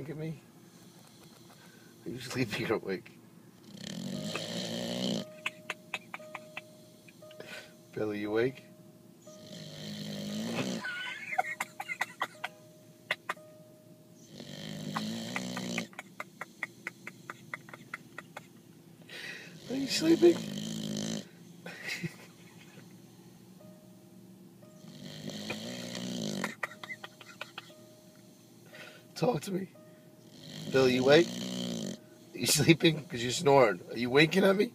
wink at me? Are you sleeping or awake? Billy, you awake? Are you sleeping? Talk to me. Billy, you awake? Are you sleeping? Because you're snoring. Are you winking at me?